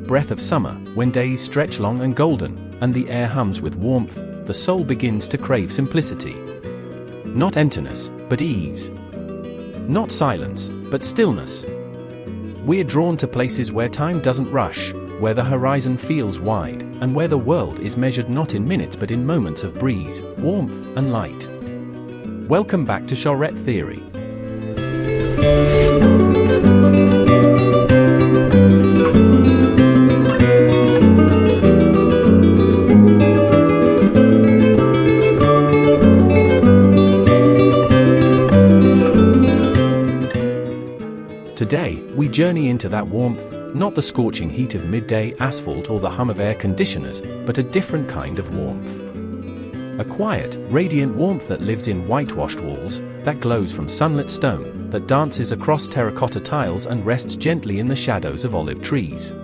breath of summer, when days stretch long and golden, and the air hums with warmth, the soul begins to crave simplicity. Not emptiness, but ease. Not silence, but stillness. We're drawn to places where time doesn't rush, where the horizon feels wide, and where the world is measured not in minutes but in moments of breeze, warmth, and light. Welcome back to Charette Theory. Today, we journey into that warmth, not the scorching heat of midday asphalt or the hum of air conditioners, but a different kind of warmth. A quiet, radiant warmth that lives in whitewashed walls, that glows from sunlit stone, that dances across terracotta tiles and rests gently in the shadows of olive trees.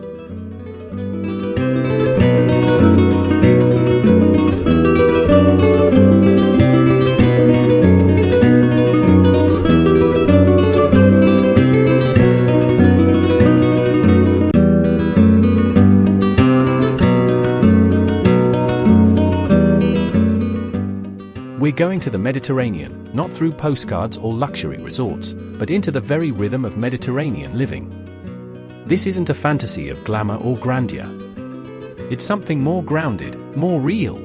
We're going to the Mediterranean, not through postcards or luxury resorts, but into the very rhythm of Mediterranean living. This isn't a fantasy of glamour or grandeur. It's something more grounded, more real.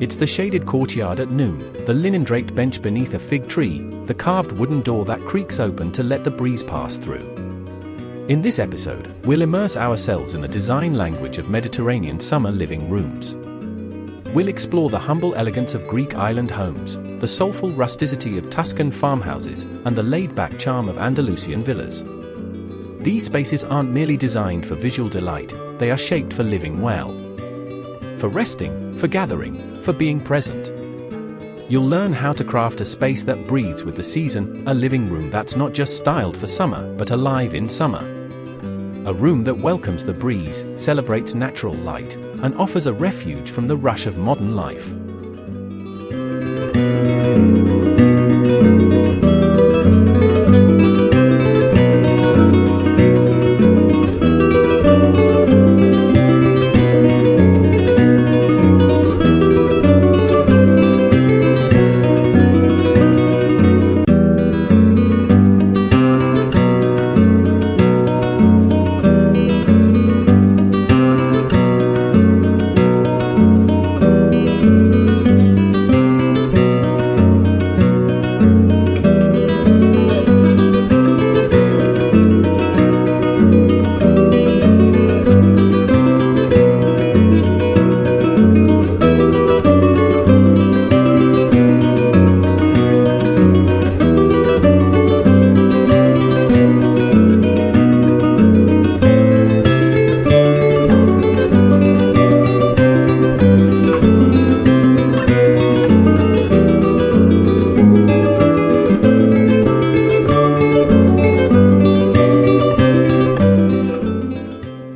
It's the shaded courtyard at noon, the linen-draped bench beneath a fig tree, the carved wooden door that creaks open to let the breeze pass through. In this episode, we'll immerse ourselves in the design language of Mediterranean summer living rooms. We'll explore the humble elegance of Greek island homes, the soulful rusticity of Tuscan farmhouses, and the laid-back charm of Andalusian villas. These spaces aren't merely designed for visual delight, they are shaped for living well. For resting, for gathering, for being present. You'll learn how to craft a space that breathes with the season, a living room that's not just styled for summer, but alive in summer. A room that welcomes the breeze, celebrates natural light, and offers a refuge from the rush of modern life.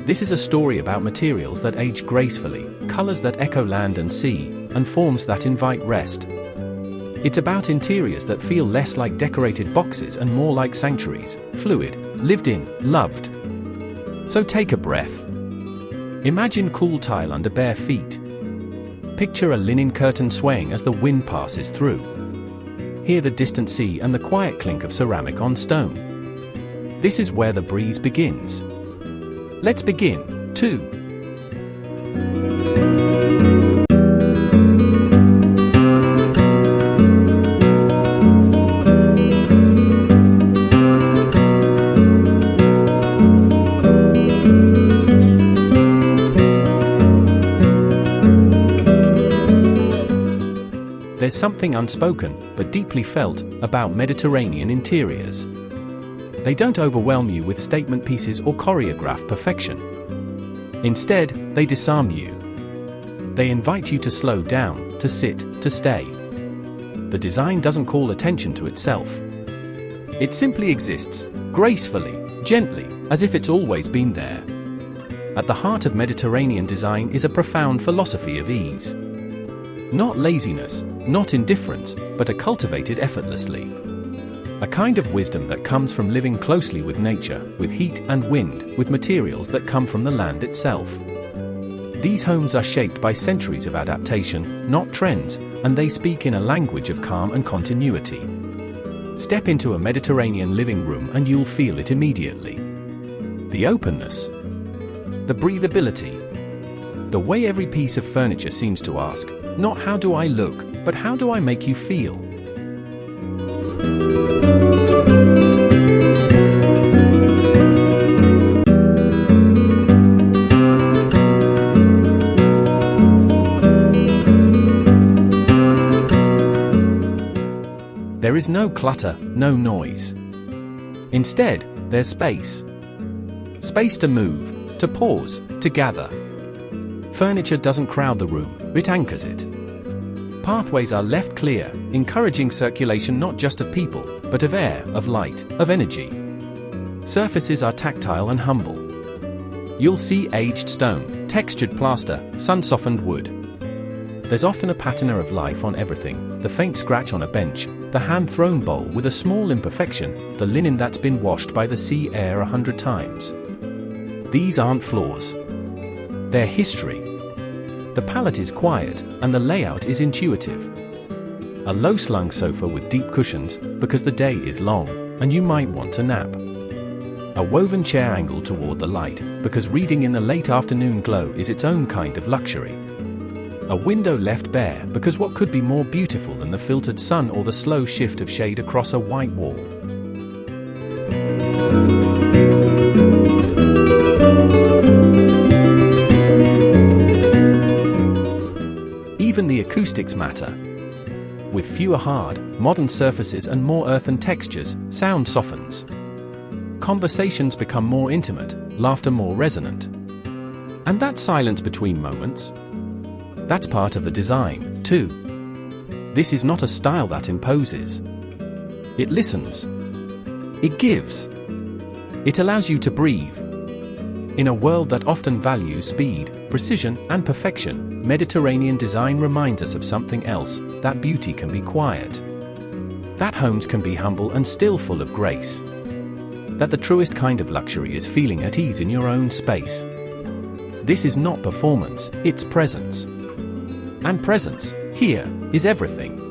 This is a story about materials that age gracefully, colors that echo land and sea, and forms that invite rest. It's about interiors that feel less like decorated boxes and more like sanctuaries, fluid, lived in, loved. So take a breath. Imagine cool tile under bare feet. Picture a linen curtain swaying as the wind passes through. Hear the distant sea and the quiet clink of ceramic on stone. This is where the breeze begins. Let's begin, too. There's something unspoken, but deeply felt, about Mediterranean interiors. They don't overwhelm you with statement pieces or choreographed perfection. Instead, they disarm you. They invite you to slow down, to sit, to stay. The design doesn't call attention to itself. It simply exists, gracefully, gently, as if it's always been there. At the heart of Mediterranean design is a profound philosophy of ease. Not laziness, not indifference, but a cultivated effortlessly. A kind of wisdom that comes from living closely with nature, with heat and wind, with materials that come from the land itself. These homes are shaped by centuries of adaptation, not trends, and they speak in a language of calm and continuity. Step into a Mediterranean living room and you'll feel it immediately. The openness, the breathability, the way every piece of furniture seems to ask, not how do I look, but how do I make you feel? There is no clutter, no noise. Instead, there's space. Space to move, to pause, to gather. Furniture doesn't crowd the room, it anchors it. Pathways are left clear, encouraging circulation not just of people, but of air, of light, of energy. Surfaces are tactile and humble. You'll see aged stone, textured plaster, sun-softened wood. There's often a patina of life on everything, the faint scratch on a bench, the hand-thrown bowl with a small imperfection, the linen that's been washed by the sea air 100 times. These aren't flaws. They're history. The palette is quiet, and the layout is intuitive. A low-slung sofa with deep cushions, because the day is long, and you might want to nap. A woven chair angled toward the light, because reading in the late afternoon glow is its own kind of luxury. A window left bare, because what could be more beautiful than the filtered sun or the slow shift of shade across a white wall? Even the acoustics matter. With fewer hard, modern surfaces and more earthen textures, sound softens. Conversations become more intimate, laughter more resonant. And that silence between moments? That's part of the design, too. This is not a style that imposes. It listens. It gives. It allows you to breathe. In a world that often values speed, precision, and perfection, Mediterranean design reminds us of something else, that beauty can be quiet. That homes can be humble and still full of grace. That the truest kind of luxury is feeling at ease in your own space. This is not performance, it's presence. And presence, here, is everything.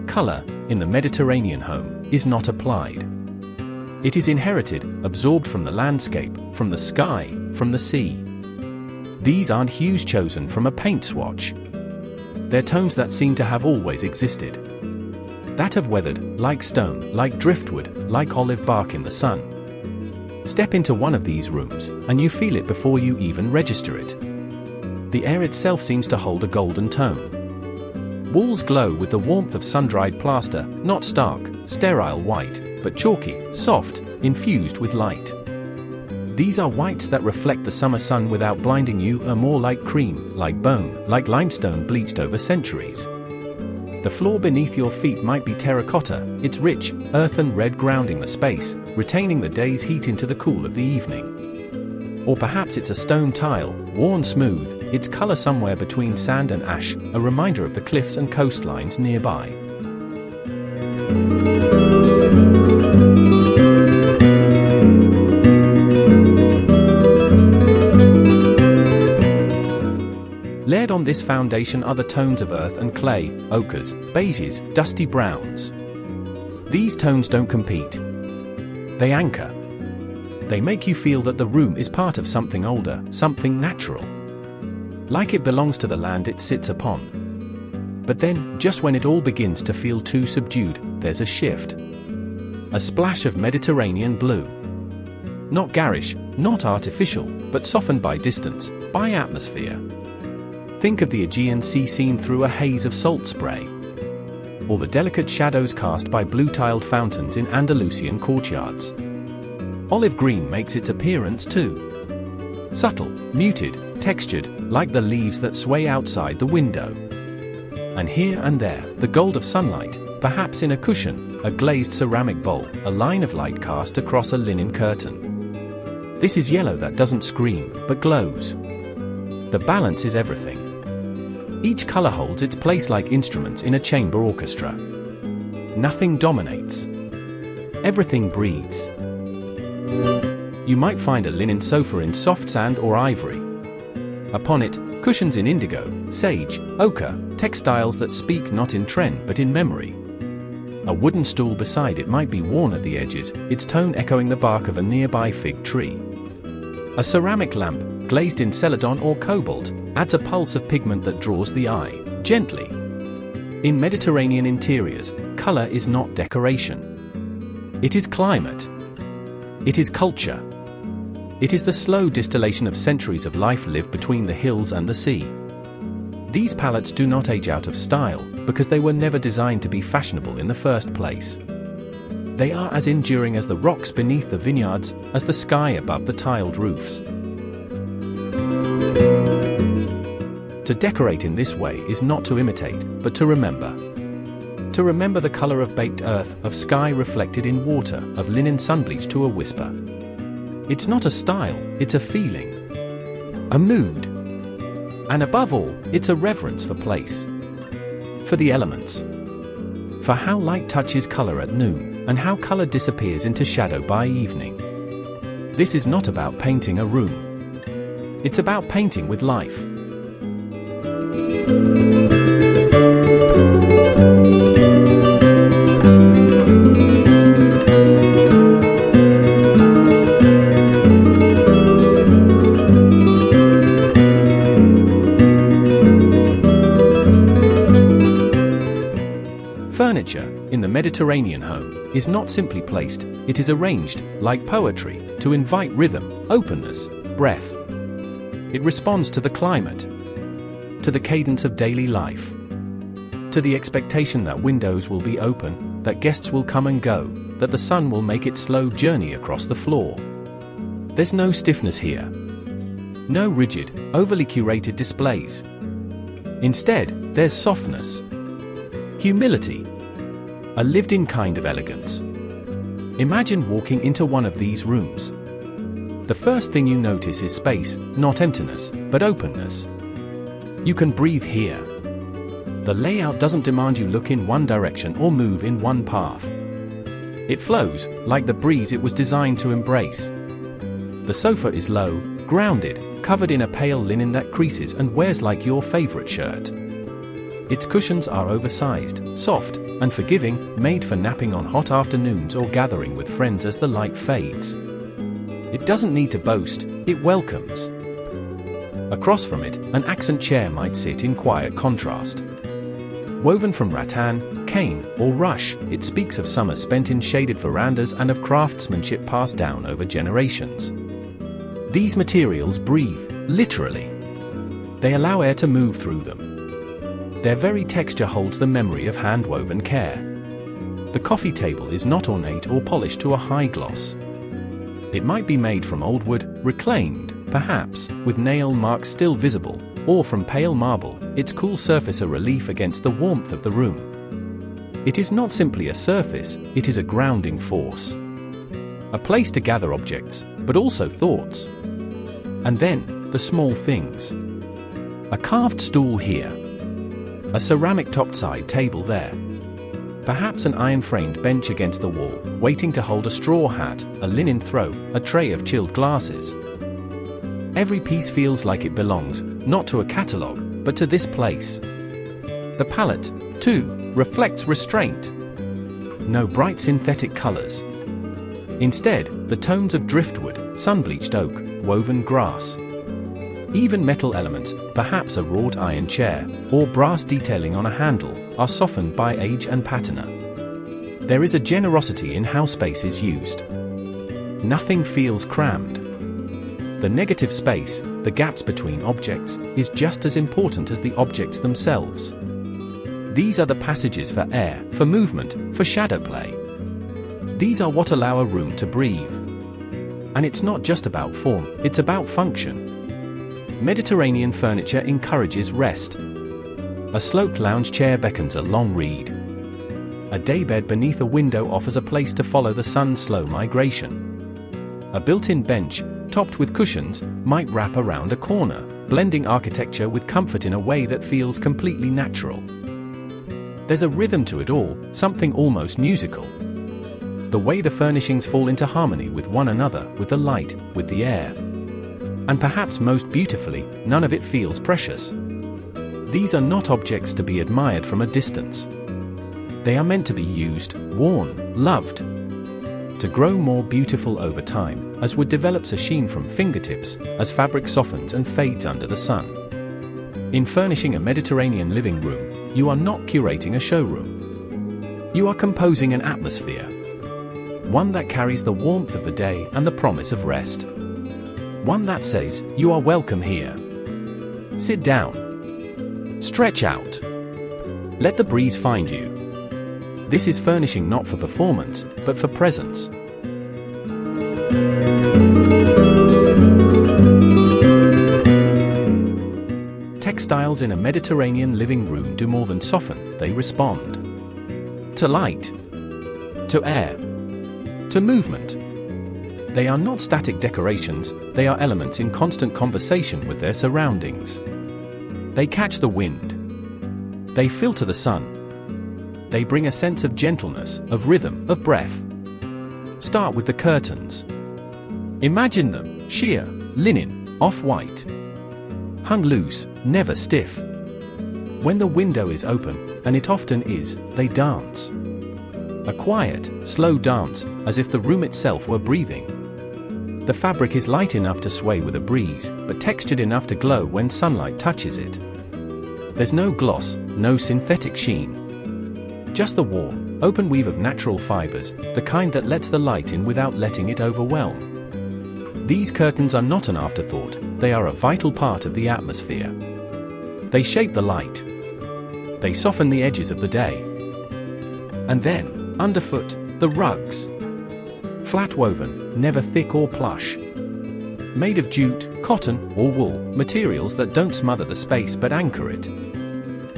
Color, in the Mediterranean home, is not applied. It is inherited, absorbed from the landscape, from the sky, from the sea. These aren't hues chosen from a paint swatch. They're tones that seem to have always existed. That have weathered, like stone, like driftwood, like olive bark in the sun. Step into one of these rooms, and you feel it before you even register it. The air itself seems to hold a golden tone. Walls glow with the warmth of sun-dried plaster, not stark, sterile white, but chalky, soft, infused with light. These are whites that reflect the summer sun without blinding you, are more like cream, like bone, like limestone bleached over centuries. The floor beneath your feet might be terracotta, its rich, earthen red grounding the space, retaining the day's heat into the cool of the evening. Or perhaps it's a stone tile, worn smooth, its color somewhere between sand and ash, a reminder of the cliffs and coastlines nearby. Layered on this foundation are the tones of earth and clay, ochres, beiges, dusty browns. These tones don't compete. They anchor. They make you feel that the room is part of something older, something natural. Like it belongs to the land it sits upon. But then, just when it all begins to feel too subdued, there's a shift. A splash of Mediterranean blue. Not garish, not artificial, but softened by distance, by atmosphere. Think of the Aegean Sea seen through a haze of salt spray. Or the delicate shadows cast by blue-tiled fountains in Andalusian courtyards. Olive green makes its appearance too. Subtle, muted, textured, like the leaves that sway outside the window. And here and there, the gold of sunlight, perhaps in a cushion, a glazed ceramic bowl, a line of light cast across a linen curtain. This is yellow that doesn't scream, but glows. The balance is everything. Each color holds its place like instruments in a chamber orchestra. Nothing dominates. Everything breathes. You might find a linen sofa in soft sand or ivory. Upon it, cushions in indigo, sage, ochre, textiles that speak not in trend but in memory. A wooden stool beside it might be worn at the edges, its tone echoing the bark of a nearby fig tree. A ceramic lamp, glazed in celadon or cobalt, adds a pulse of pigment that draws the eye, gently. In Mediterranean interiors, color is not decoration. It is climate. It is culture. It is the slow distillation of centuries of life lived between the hills and the sea. These palettes do not age out of style, because they were never designed to be fashionable in the first place. They are as enduring as the rocks beneath the vineyards, as the sky above the tiled roofs. To decorate in this way is not to imitate, but to remember. To remember the color of baked earth, of sky reflected in water, of linen sunbleached to a whisper. It's not a style, it's a feeling. A mood. And above all, it's a reverence for place. For the elements. For how light touches color at noon, and how color disappears into shadow by evening. This is not about painting a room. It's about painting with life. Furniture, in the Mediterranean home, is not simply placed, it is arranged, like poetry, to invite rhythm, openness, breath. It responds to the climate, to the cadence of daily life, to the expectation that windows will be open, that guests will come and go, that the sun will make its slow journey across the floor. There's no stiffness here. No rigid, overly curated displays. Instead, there's softness. Humility. A lived-in kind of elegance. Imagine walking into one of these rooms. The first thing you notice is space, not emptiness, but openness. You can breathe here. The layout doesn't demand you look in one direction or move in one path. It flows, like the breeze it was designed to embrace. The sofa is low, grounded, covered in a pale linen that creases and wears like your favorite shirt. Its cushions are oversized, soft, and forgiving, made for napping on hot afternoons or gathering with friends as the light fades. It doesn't need to boast, it welcomes. Across from it, an accent chair might sit in quiet contrast. Woven from rattan, cane, or rush, it speaks of summer spent in shaded verandas and of craftsmanship passed down over generations. These materials breathe, literally. They allow air to move through them. Their very texture holds the memory of hand-woven care. The coffee table is not ornate or polished to a high gloss. It might be made from old wood, reclaimed, perhaps, with nail marks still visible, or from pale marble, its cool surface a relief against the warmth of the room. It is not simply a surface, it is a grounding force. A place to gather objects, but also thoughts. And then, the small things. A carved stool here. A ceramic topside table there. Perhaps an iron-framed bench against the wall, waiting to hold a straw hat, a linen throw, a tray of chilled glasses. Every piece feels like it belongs, not to a catalogue, but to this place. The palette, too, reflects restraint. No bright synthetic colors. Instead, the tones of driftwood, sun-bleached oak, woven grass. Even metal elements, perhaps a wrought iron chair, or brass detailing on a handle, are softened by age and patina. There is a generosity in how space is used. Nothing feels crammed. The negative space, the gaps between objects, is just as important as the objects themselves. These are the passages for air, for movement, for shadow play. These are what allow a room to breathe. And it's not just about form, it's about function. Mediterranean furniture encourages rest. A sloped lounge chair beckons a long read. A daybed beneath a window offers a place to follow the sun's slow migration. A built-in bench, topped with cushions, might wrap around a corner, blending architecture with comfort in a way that feels completely natural. There's a rhythm to it all, something almost musical. The way the furnishings fall into harmony with one another, with the light, with the air. And perhaps most beautifully, none of it feels precious. These are not objects to be admired from a distance. They are meant to be used, worn, loved. To grow more beautiful over time, as wood develops a sheen from fingertips, as fabric softens and fades under the sun. In furnishing a Mediterranean living room, you are not curating a showroom. You are composing an atmosphere. One that carries the warmth of the day and the promise of rest. One that says, you are welcome here. Sit down. Stretch out. Let the breeze find you. This is furnishing not for performance, but for presence. Textiles in a Mediterranean living room do more than soften, they respond. To light. To air. To movement. They are not static decorations, they are elements in constant conversation with their surroundings. They catch the wind. They filter the sun. They bring a sense of gentleness, of rhythm, of breath. Start with the curtains. Imagine them, sheer, linen, off-white. Hung loose, never stiff. When the window is open, and it often is, they dance. A quiet, slow dance, as if the room itself were breathing. The fabric is light enough to sway with a breeze, but textured enough to glow when sunlight touches it. There's no gloss, no synthetic sheen. Just the warm, open weave of natural fibers, the kind that lets the light in without letting it overwhelm. These curtains are not an afterthought, they are a vital part of the atmosphere. They shape the light. They soften the edges of the day. And then, underfoot, the rugs. Flat woven, never thick or plush. Made of jute, cotton, or wool, materials that don't smother the space but anchor it.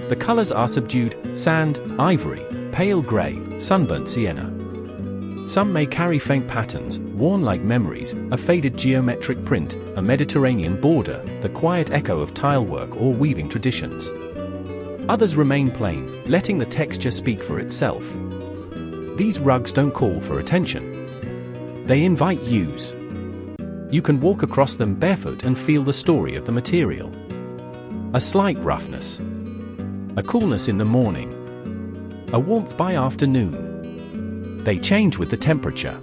The colors are subdued, sand, ivory, pale gray, sunburnt sienna. Some may carry faint patterns, worn like memories, a faded geometric print, a Mediterranean border, the quiet echo of tilework or weaving traditions. Others remain plain, letting the texture speak for itself. These rugs don't call for attention. They invite use. You can walk across them barefoot and feel the story of the material. A slight roughness. A coolness in the morning. A warmth by afternoon. They change with the temperature.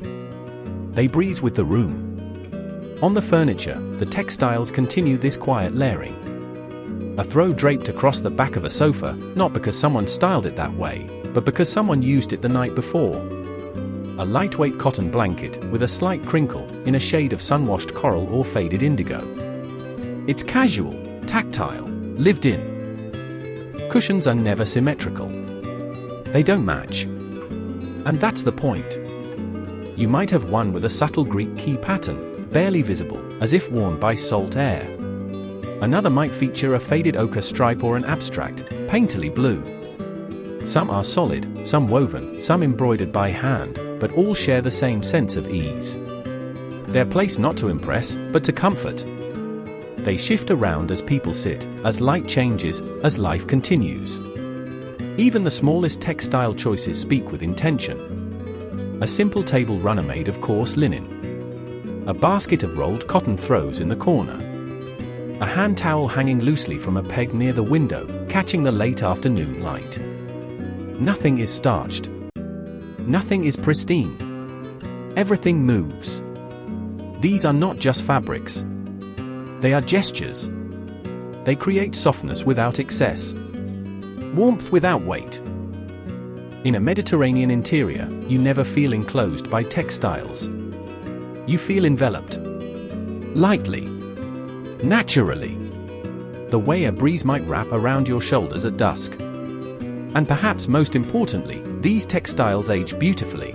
They breathe with the room. On the furniture, the textiles continue this quiet layering. A throw draped across the back of a sofa, not because someone styled it that way, but because someone used it the night before. A lightweight cotton blanket, with a slight crinkle, in a shade of sun-washed coral or faded indigo. It's casual, tactile, lived in. Cushions are never symmetrical. They don't match. And that's the point. You might have one with a subtle Greek key pattern, barely visible, as if worn by salt air. Another might feature a faded ochre stripe or an abstract, painterly blue. Some are solid, some woven, some embroidered by hand, but all share the same sense of ease. They're placed not to impress, but to comfort. They shift around as people sit, as light changes, as life continues. Even the smallest textile choices speak with intention. A simple table runner made of coarse linen. A basket of rolled cotton throws in the corner. A hand towel hanging loosely from a peg near the window, catching the late afternoon light. Nothing is starched. Nothing is pristine. Everything moves. These are not just fabrics. They are gestures. They create softness without excess. Warmth without weight. In a Mediterranean interior, you never feel enclosed by textiles. You feel enveloped. Lightly. Naturally. The way a breeze might wrap around your shoulders at dusk. And perhaps most importantly, these textiles age beautifully.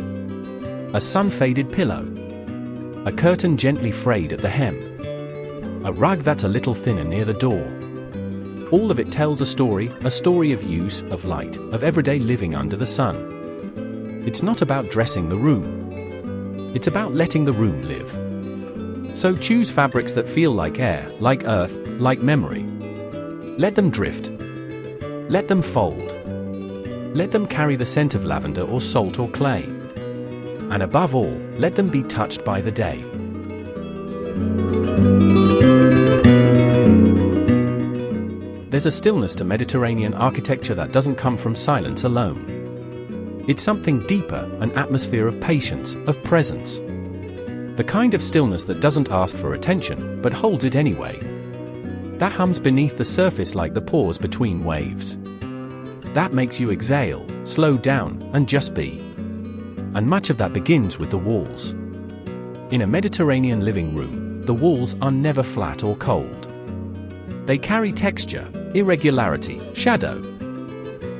A sun-faded pillow. A curtain gently frayed at the hem. A rug that's a little thinner near the door. All of it tells a story of use, of light, of everyday living under the sun. It's not about dressing the room. It's about letting the room live. So choose fabrics that feel like air, like earth, like memory. Let them drift. Let them fold. Let them carry the scent of lavender or salt or clay. And above all, let them be touched by the day. There's a stillness to Mediterranean architecture that doesn't come from silence alone. It's something deeper, an atmosphere of patience, of presence. The kind of stillness that doesn't ask for attention, but holds it anyway. That hums beneath the surface like the pause between waves. That makes you exhale, slow down, and just be. And much of that begins with the walls. In a Mediterranean living room, the walls are never flat or cold. They carry texture, irregularity, shadow.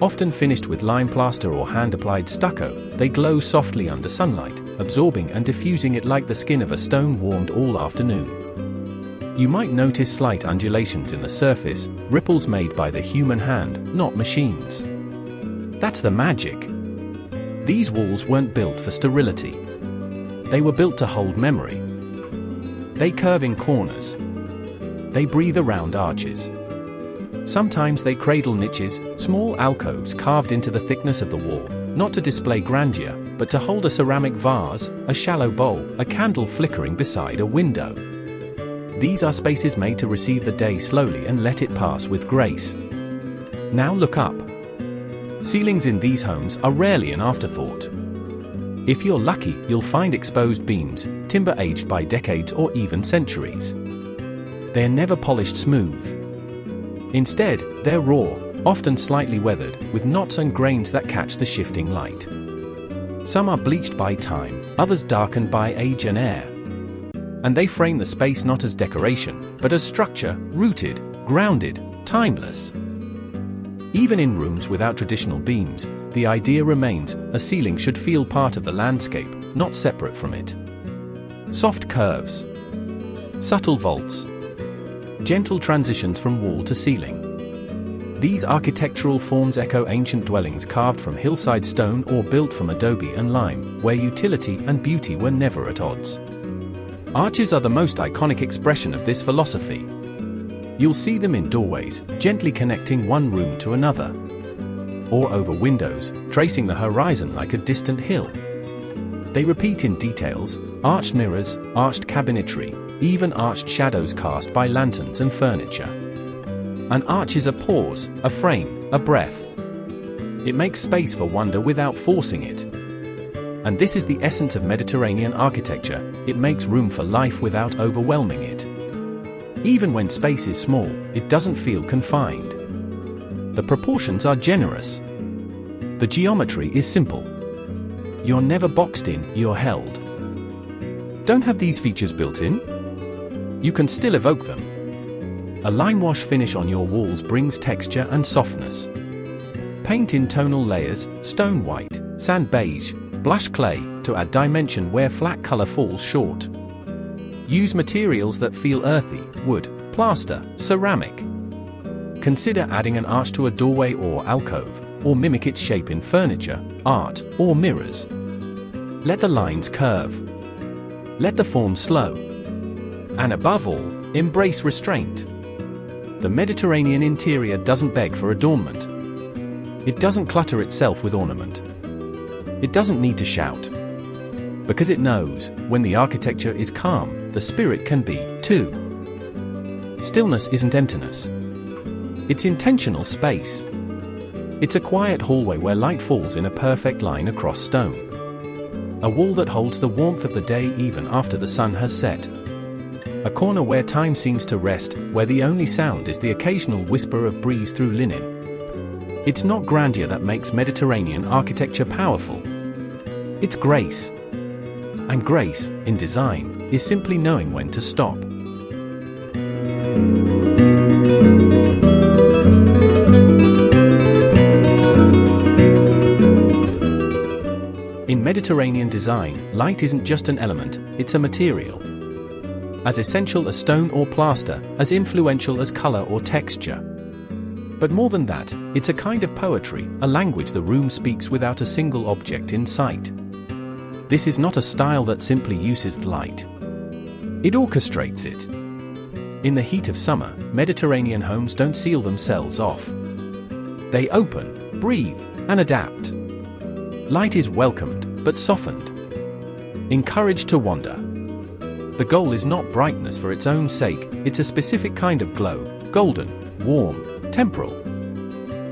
Often finished with lime plaster or hand-applied stucco, they glow softly under sunlight, absorbing and diffusing it like the skin of a stone warmed all afternoon. You might notice slight undulations in the surface, ripples made by the human hand, not machines. That's the magic. These walls weren't built for sterility. They were built to hold memory. They curve in corners. They breathe around arches. Sometimes they cradle niches, small alcoves carved into the thickness of the wall, not to display grandeur, but to hold a ceramic vase, a shallow bowl, a candle flickering beside a window. These are spaces made to receive the day slowly and let it pass with grace. Now look up. Ceilings in these homes are rarely an afterthought. If you're lucky, you'll find exposed beams, timber aged by decades or even centuries. They're never polished smooth. Instead, they're raw, often slightly weathered, with knots and grains that catch the shifting light. Some are bleached by time, others darkened by age and air. And they frame the space not as decoration, but as structure, rooted, grounded, timeless. Even in rooms without traditional beams, the idea remains, a ceiling should feel part of the landscape, not separate from it. Soft curves. Subtle vaults. Gentle transitions from wall to ceiling. These architectural forms echo ancient dwellings carved from hillside stone or built from adobe and lime, where utility and beauty were never at odds. Arches are the most iconic expression of this philosophy. You'll see them in doorways, gently connecting one room to another. Or over windows, tracing the horizon like a distant hill. They repeat in details, arched mirrors, arched cabinetry, even arched shadows cast by lanterns and furniture. An arch is a pause, a frame, a breath. It makes space for wonder without forcing it. And this is the essence of Mediterranean architecture, it makes room for life without overwhelming it. Even when space is small, it doesn't feel confined. The proportions are generous. The geometry is simple. You're never boxed in, you're held. Don't have these features built in? You can still evoke them. A lime wash finish on your walls brings texture and softness. Paint in tonal layers, stone white, sand beige, blush clay, to add dimension where flat color falls short. Use materials that feel earthy, wood, plaster, ceramic. Consider adding an arch to a doorway or alcove, or mimic its shape in furniture, art, or mirrors. Let the lines curve. Let the form slow. And above all, embrace restraint. The Mediterranean interior doesn't beg for adornment. It doesn't clutter itself with ornament. It doesn't need to shout. Because it knows, when the architecture is calm, the spirit can be, too. Stillness isn't emptiness. It's intentional space. It's a quiet hallway where light falls in a perfect line across stone. A wall that holds the warmth of the day even after the sun has set. A corner where time seems to rest, where the only sound is the occasional whisper of breeze through linen. It's not grandeur that makes Mediterranean architecture powerful. It's grace. And grace, in design, is simply knowing when to stop. In Mediterranean design, light isn't just an element, it's a material. As essential as stone or plaster, as influential as color or texture. But more than that, it's a kind of poetry, a language the room speaks without a single object in sight. This is not a style that simply uses light. It orchestrates it. In the heat of summer, Mediterranean homes don't seal themselves off. They open, breathe, and adapt. Light is welcomed, but softened. Encouraged to wander. The goal is not brightness for its own sake, it's a specific kind of glow, golden, warm, temporal.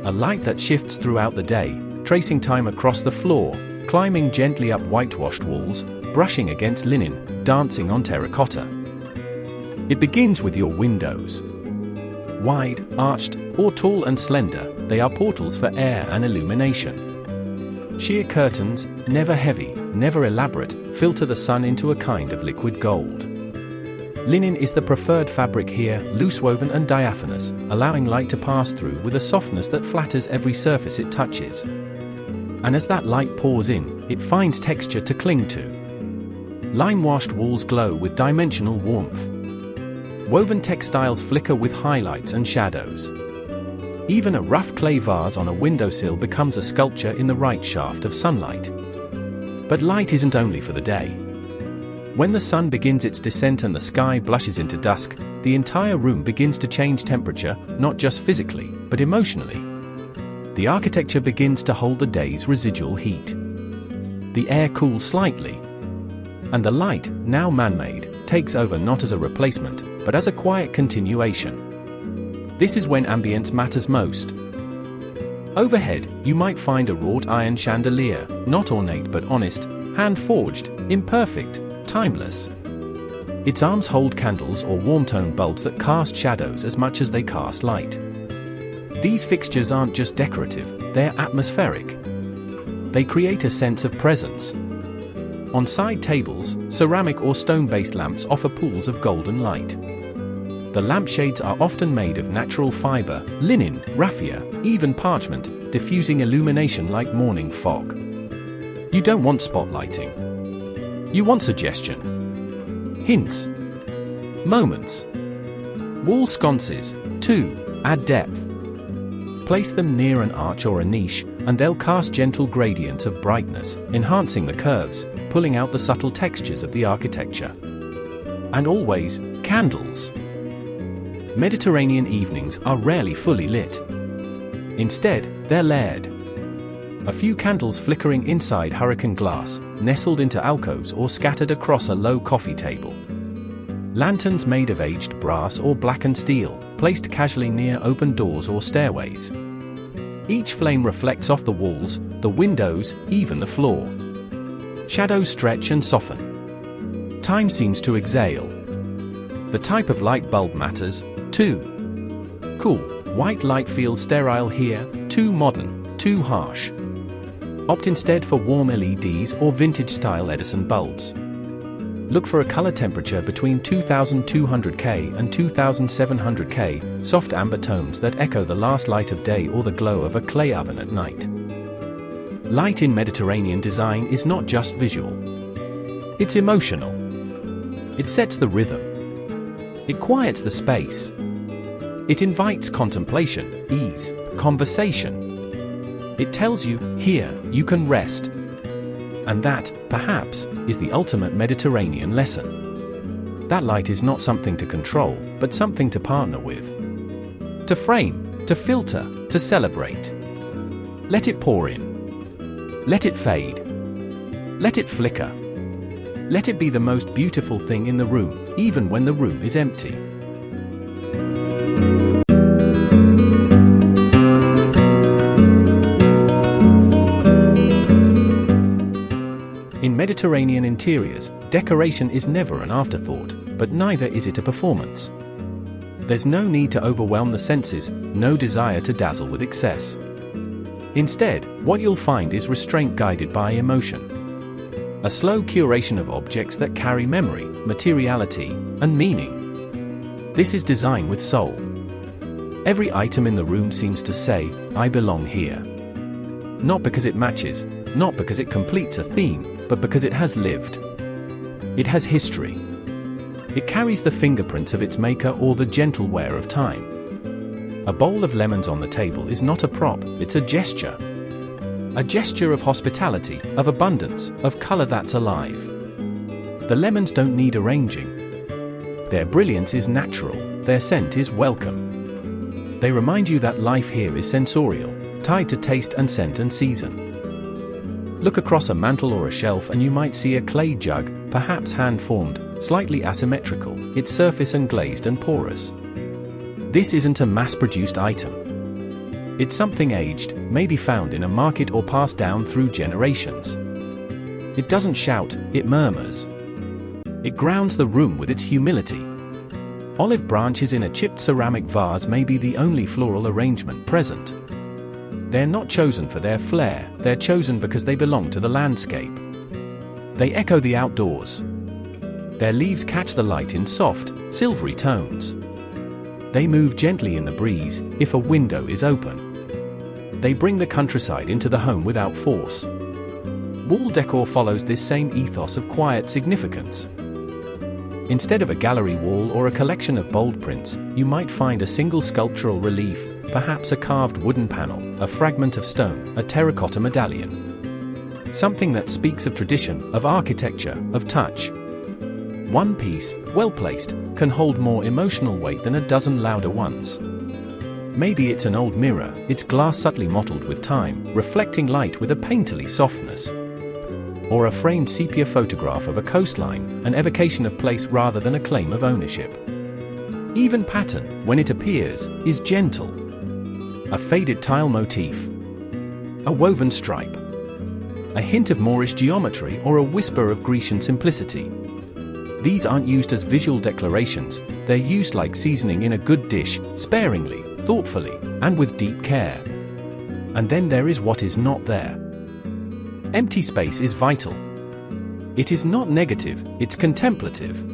A light that shifts throughout the day, tracing time across the floor, climbing gently up whitewashed walls, brushing against linen, dancing on terracotta. It begins with your windows. Wide, arched, or tall and slender, they are portals for air and illumination. Sheer curtains, never heavy, never elaborate, filter the sun into a kind of liquid gold. Linen is the preferred fabric here, loose-woven and diaphanous, allowing light to pass through with a softness that flatters every surface it touches. And as that light pours in, it finds texture to cling to. Lime-washed walls glow with dimensional warmth. Woven textiles flicker with highlights and shadows. Even a rough clay vase on a windowsill becomes a sculpture in the right shaft of sunlight. But light isn't only for the day. When the sun begins its descent and the sky blushes into dusk, the entire room begins to change temperature, not just physically, but emotionally. The architecture begins to hold the day's residual heat. The air cools slightly. And the light, now man-made, takes over not as a replacement, but as a quiet continuation. This is when ambience matters most. Overhead, you might find a wrought iron chandelier, not ornate but honest, hand-forged, imperfect, timeless. Its arms hold candles or warm-tone bulbs that cast shadows as much as they cast light. These fixtures aren't just decorative, they're atmospheric. They create a sense of presence. On side tables, ceramic or stone-based lamps offer pools of golden light. The lampshades are often made of natural fiber, linen, raffia, even parchment, diffusing illumination like morning fog. You don't want spotlighting. You want suggestion. Hints. Moments. Wall sconces, too, add depth. Place them near an arch or a niche, and they'll cast gentle gradients of brightness, enhancing the curves, pulling out the subtle textures of the architecture. And always, candles. Mediterranean evenings are rarely fully lit. Instead, they're layered. A few candles flickering inside hurricane glass, nestled into alcoves or scattered across a low coffee table. Lanterns made of aged brass or blackened steel, placed casually near open doors or stairways. Each flame reflects off the walls, the windows, even the floor. Shadows stretch and soften. Time seems to exhale. The type of light bulb matters, too. Cool, white light feels sterile here, too modern, too harsh. Opt instead for warm LEDs or vintage-style Edison bulbs. Look for a color temperature between 2200K and 2700K, soft amber tones that echo the last light of day or the glow of a clay oven at night. Light in Mediterranean design is not just visual. It's emotional. It sets the rhythm. It quiets the space. It invites contemplation, ease, conversation. It tells you, here, you can rest. And that, perhaps, is the ultimate Mediterranean lesson. That light is not something to control, but something to partner with. To frame, to filter, to celebrate. Let it pour in. Let it fade. Let it flicker. Let it be the most beautiful thing in the room, even when the room is empty. In Mediterranean interiors, decoration is never an afterthought, but neither is it a performance. There's no need to overwhelm the senses, no desire to dazzle with excess. Instead, what you'll find is restraint guided by emotion. A slow curation of objects that carry memory, materiality, and meaning. This is design with soul. Every item in the room seems to say, "I belong here." Not because it matches, not because it completes a theme, but because it has lived. It has history. It carries the fingerprints of its maker or the gentle wear of time. A bowl of lemons on the table is not a prop, it's a gesture. A gesture of hospitality, of abundance, of color that's alive. The lemons don't need arranging. Their brilliance is natural, their scent is welcome. They remind you that life here is sensorial, tied to taste and scent and season. Look across a mantel or a shelf and you might see a clay jug, perhaps hand-formed, slightly asymmetrical, its surface unglazed and porous. This isn't a mass-produced item. It's something aged, maybe found in a market or passed down through generations. It doesn't shout, it murmurs. It grounds the room with its humility. Olive branches in a chipped ceramic vase may be the only floral arrangement present. They're not chosen for their flair, they're chosen because they belong to the landscape. They echo the outdoors. Their leaves catch the light in soft, silvery tones. They move gently in the breeze, if a window is open. They bring the countryside into the home without force. Wall decor follows this same ethos of quiet significance. Instead of a gallery wall or a collection of bold prints, you might find a single sculptural relief, perhaps a carved wooden panel, a fragment of stone, a terracotta medallion. Something that speaks of tradition, of architecture, of touch. One piece, well placed, can hold more emotional weight than a dozen louder ones. Maybe it's an old mirror, its glass subtly mottled with time, reflecting light with a painterly softness. Or a framed sepia photograph of a coastline, an evocation of place rather than a claim of ownership. Even pattern, when it appears, is gentle. A faded tile motif. A woven stripe. A hint of Moorish geometry or a whisper of Grecian simplicity. These aren't used as visual declarations, they're used like seasoning in a good dish, sparingly, thoughtfully, and with deep care. And then there is what is not there. Empty space is vital. It is not negative, it's contemplative.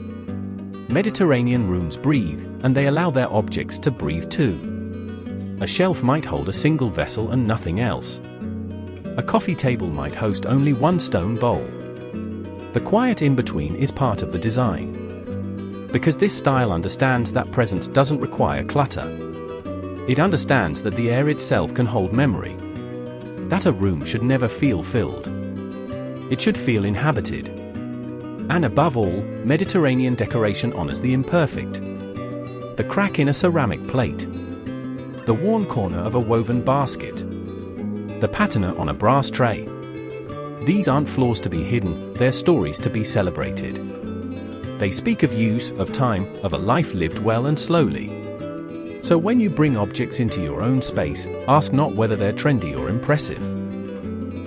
Mediterranean rooms breathe, and they allow their objects to breathe too. A shelf might hold a single vessel and nothing else. A coffee table might host only one stone bowl. The quiet in-between is part of the design. Because this style understands that presence doesn't require clutter. It understands that the air itself can hold memory. That a room should never feel filled. It should feel inhabited. And above all, Mediterranean decoration honors the imperfect. The crack in a ceramic plate. The worn corner of a woven basket. The patina on a brass tray. These aren't flaws to be hidden, they're stories to be celebrated. They speak of use, of time, of a life lived well and slowly. So when you bring objects into your own space, ask not whether they're trendy or impressive.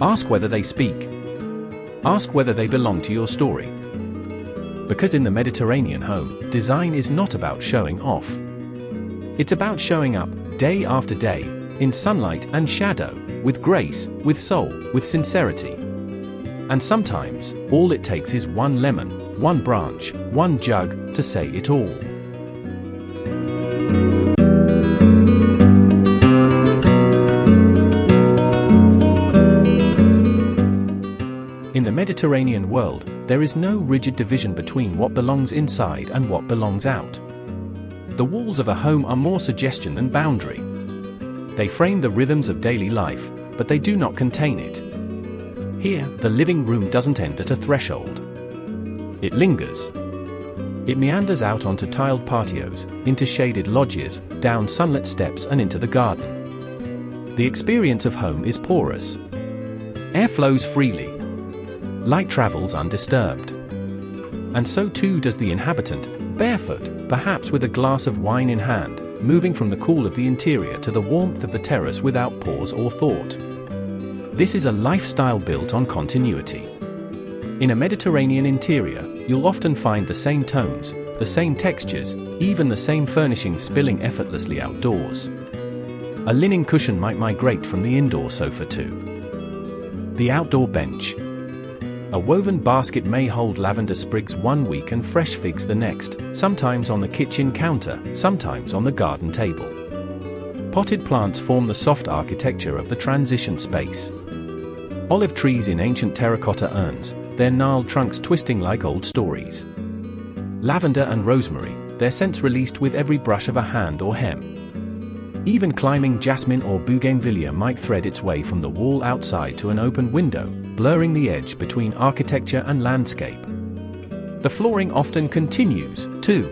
Ask whether they speak. Ask whether they belong to your story. Because in the Mediterranean home, design is not about showing off. It's about showing up, day after day, in sunlight and shadow, with grace, with soul, with sincerity. And sometimes, all it takes is one lemon, one branch, one jug, to say it all. In the Mediterranean world, there is no rigid division between what belongs inside and what belongs out. The walls of a home are more suggestion than boundary. They frame the rhythms of daily life, but they do not contain it. Here, the living room doesn't end at a threshold. It lingers. It meanders out onto tiled patios, into shaded lodges, down sunlit steps and into the garden. The experience of home is porous. Air flows freely. Light travels undisturbed. And so too does the inhabitant, barefoot, perhaps with a glass of wine in hand, moving from the cool of the interior to the warmth of the terrace without pause or thought. This is a lifestyle built on continuity. In a Mediterranean interior, you'll often find the same tones, the same textures, even the same furnishings spilling effortlessly outdoors. A linen cushion might migrate from the indoor sofa to the outdoor bench. A woven basket may hold lavender sprigs one week and fresh figs the next, sometimes on the kitchen counter, sometimes on the garden table. Potted plants form the soft architecture of the transition space. Olive trees in ancient terracotta urns, their gnarled trunks twisting like old stories. Lavender and rosemary, their scents released with every brush of a hand or hem. Even climbing jasmine or bougainvillea might thread its way from the wall outside to an open window, blurring the edge between architecture and landscape. The flooring often continues, too.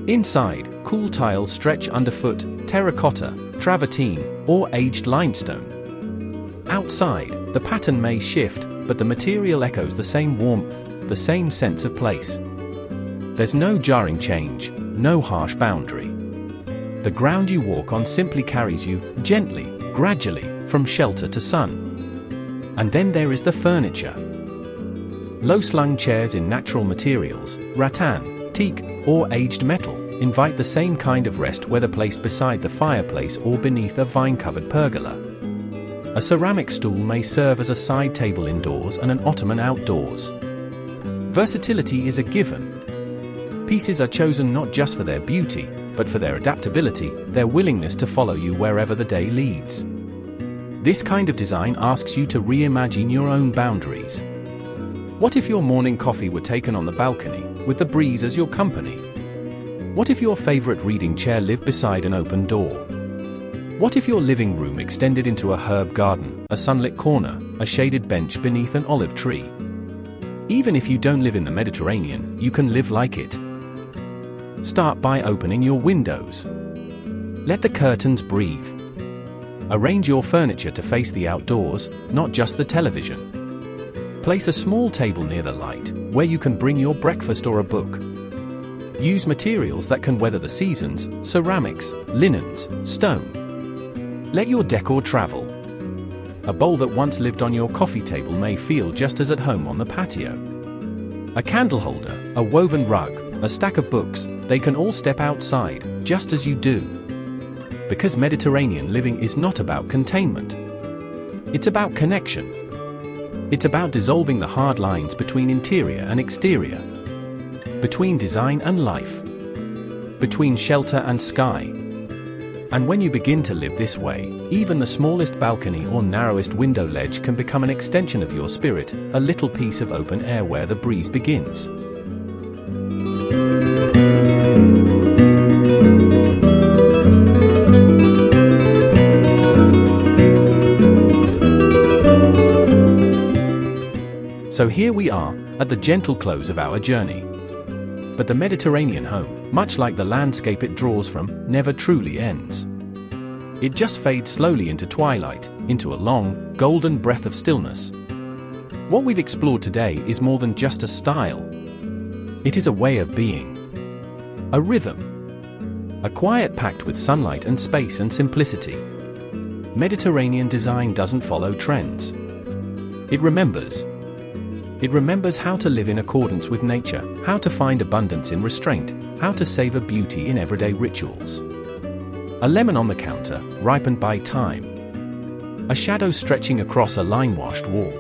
Inside, cool tiles stretch underfoot, terracotta, travertine, or aged limestone. Outside, the pattern may shift, but the material echoes the same warmth, the same sense of place. There's no jarring change, no harsh boundary. The ground you walk on simply carries you, gently, gradually, from shelter to sun. And then there is the furniture. Low-slung chairs in natural materials, rattan, teak, or aged metal, invite the same kind of rest whether placed beside the fireplace or beneath a vine-covered pergola. A ceramic stool may serve as a side table indoors and an ottoman outdoors. Versatility is a given. Pieces are chosen not just for their beauty, but for their adaptability, their willingness to follow you wherever the day leads. This kind of design asks you to reimagine your own boundaries. What if your morning coffee were taken on the balcony, with the breeze as your company? What if your favorite reading chair lived beside an open door? What if your living room extended into a herb garden, a sunlit corner, a shaded bench beneath an olive tree? Even if you don't live in the Mediterranean, you can live like it. Start by opening your windows. Let the curtains breathe. Arrange your furniture to face the outdoors, not just the television. Place a small table near the light, where you can bring your breakfast or a book. Use materials that can weather the seasons, ceramics, linens, stone. Let your decor travel. A bowl that once lived on your coffee table may feel just as at home on the patio. A candle holder, a woven rug, a stack of books, they can all step outside, just as you do. Because Mediterranean living is not about containment. It's about connection. It's about dissolving the hard lines between interior and exterior. Between design and life. Between shelter and sky. And when you begin to live this way, even the smallest balcony or narrowest window ledge can become an extension of your spirit, a little piece of open air where the breeze begins. So here we are, at the gentle close of our journey. But the Mediterranean home, much like the landscape it draws from, never truly ends. It just fades slowly into twilight, into a long, golden breath of stillness. What we've explored today is more than just a style. It is a way of being. A rhythm. A quiet pact with sunlight and space and simplicity. Mediterranean design doesn't follow trends. It remembers. It remembers how to live in accordance with nature, how to find abundance in restraint, how to savor beauty in everyday rituals. A lemon on the counter, ripened by time. A shadow stretching across a lime-washed wall.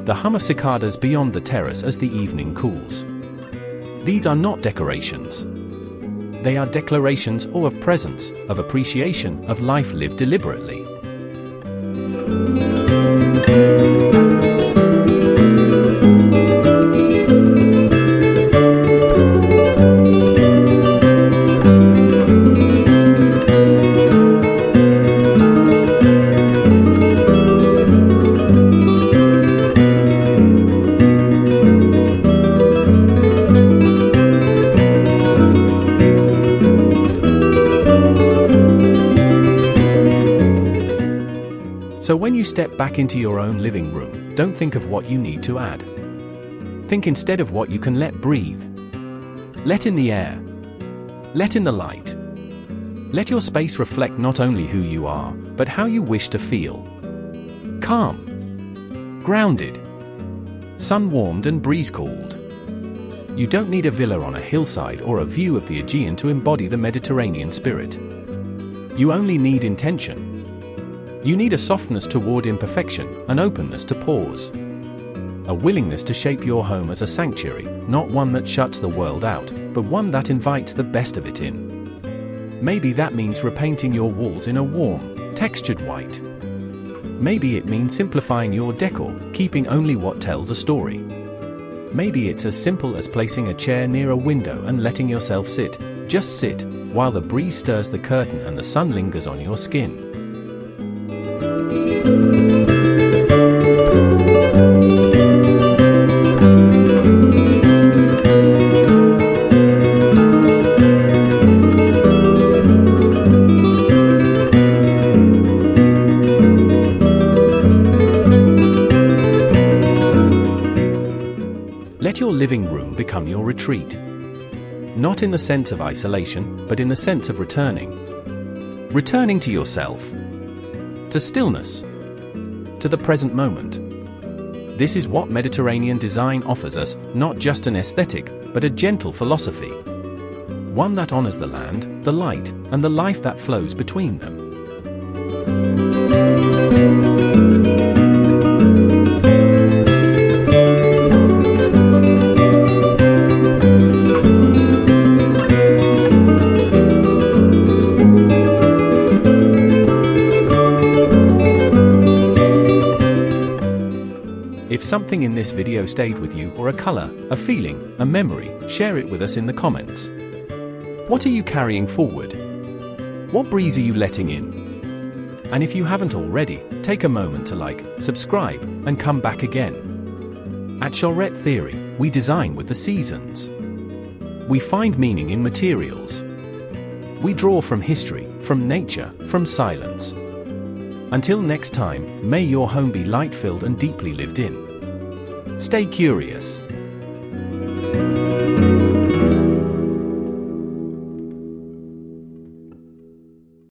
The hum of cicadas beyond the terrace as the evening cools. These are not decorations. They are declarations of presence, of appreciation, of life lived deliberately. So when you step back into your own living room, don't think of what you need to add. Think instead of what you can let breathe. Let in the air. Let in the light. Let your space reflect not only who you are, but how you wish to feel. Calm. Grounded. Sun-warmed and breeze-cooled. You don't need a villa on a hillside or a view of the Aegean to embody the Mediterranean spirit. You only need intention. You need a softness toward imperfection, an openness to pause. A willingness to shape your home as a sanctuary, not one that shuts the world out, but one that invites the best of it in. Maybe that means repainting your walls in a warm, textured white. Maybe it means simplifying your decor, keeping only what tells a story. Maybe it's as simple as placing a chair near a window and letting yourself sit, just sit, while the breeze stirs the curtain and the sun lingers on your skin. Let your living room become your retreat. Not in the sense of isolation, but in the sense of returning. Returning to yourself. To stillness. To the present moment. This is what Mediterranean design offers us, not just an aesthetic, but a gentle philosophy. One that honors the land, the light, and the life that flows between them. If something in this video stayed with you, or a color, a feeling, a memory, share it with us in the comments. What are you carrying forward? What breeze are you letting in? And if you haven't already, take a moment to like, subscribe, and come back again. At Charette Theory, we design with the seasons. We find meaning in materials. We draw from history, from nature, from silence. Until next time, may your home be light-filled and deeply lived in. Stay curious.